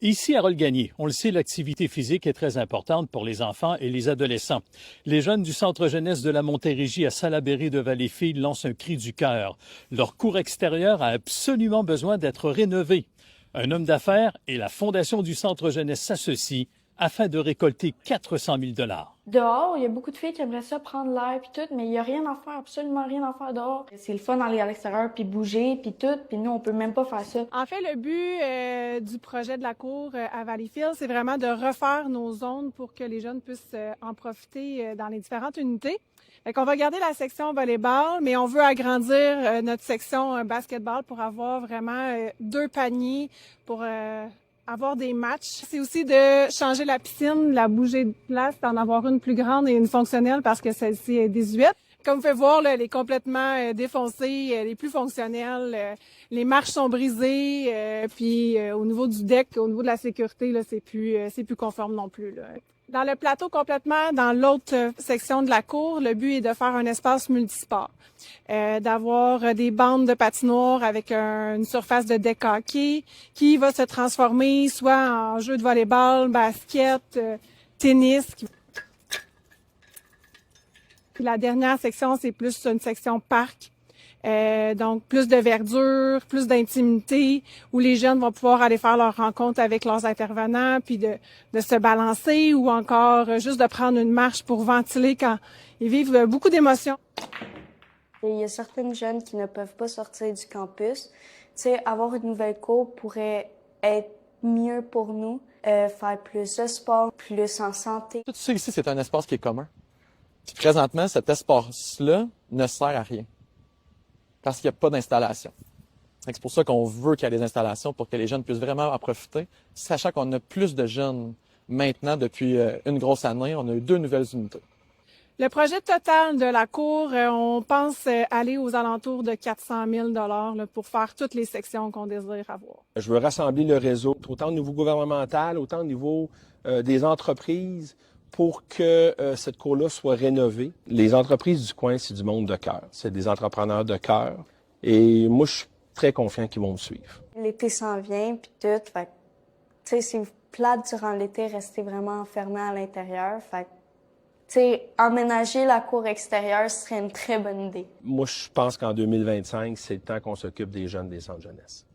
Ici à Rolgagny, on le sait, l'activité physique est très importante pour les enfants et les adolescents. Les jeunes du Centre jeunesse de la Montérégie à Salaberry de Valleyfield lancent un cri du cœur. Leur cour extérieur a absolument besoin d'être rénové. Un homme d'affaires et la Fondation du Centre jeunesse s'associent afin de récolter 400 000 $. Dehors, il y a beaucoup de filles qui aimeraient ça prendre l'air puis tout, mais il y a rien à faire, absolument rien à faire dehors. C'est le fun d'aller à l'extérieur puis bouger puis tout, puis nous on peut même pas faire ça. En fait, le but du projet de la cour à Valleyfield, c'est vraiment de refaire nos zones pour que les jeunes puissent en profiter dans les différentes unités. Fait qu'on va garder la section volleyball, mais on veut agrandir notre section basketball pour avoir vraiment 2 paniers pour avoir des matchs. C'est aussi de changer la piscine, la bouger de place, d'en avoir une plus grande et une fonctionnelle parce que celle-ci est désuète. Comme vous pouvez voir, là, elle est complètement défoncée, elle est plus fonctionnelle. Les marches sont brisées, puis au niveau du deck, au niveau de la sécurité, là, c'est plus conforme non plus, là. Dans le plateau complètement, dans l'autre section de la cour, le but est de faire un espace multisport, d'avoir des bandes de patinoire avec une surface de deck hockey qui va se transformer soit en jeu de volleyball, basket, tennis. Puis la dernière section, c'est plus une section parc. Donc, plus de verdure, plus d'intimité, où les jeunes vont pouvoir aller faire leur rencontre avec leurs intervenants, puis de se balancer ou encore juste de prendre une marche pour ventiler quand ils vivent beaucoup d'émotions. Il y a certaines jeunes qui ne peuvent pas sortir du campus. Tu sais, avoir une nouvelle cour pourrait être mieux pour nous, faire plus de sport, plus en santé. Tout ça ici, c'est un espace qui est commun. Puis présentement, cet espace-là ne sert à rien. Parce qu'il n'y a pas d'installation. C'est pour ça qu'on veut qu'il y ait des installations pour que les jeunes puissent vraiment en profiter, sachant qu'on a plus de jeunes maintenant depuis une grosse année. On a eu 2 nouvelles unités. Le projet total de la cour, on pense aller aux alentours de 400 000 $ pour faire toutes les sections qu'on désire avoir. Je veux rassembler le réseau, autant au niveau gouvernemental, autant au niveau des entreprises, pour que cette cour-là soit rénovée. Les entreprises du coin, c'est du monde de cœur. C'est des entrepreneurs de cœur. Et moi, je suis très confiant qu'ils vont me suivre. L'été s'en vient, puis tout. Fait tu sais, c'est plate durant l'été, rester vraiment enfermé à l'intérieur. Fait tu sais, emménager la cour extérieure serait une très bonne idée. Moi, je pense qu'en 2025, c'est le temps qu'on s'occupe des jeunes des centres jeunesse.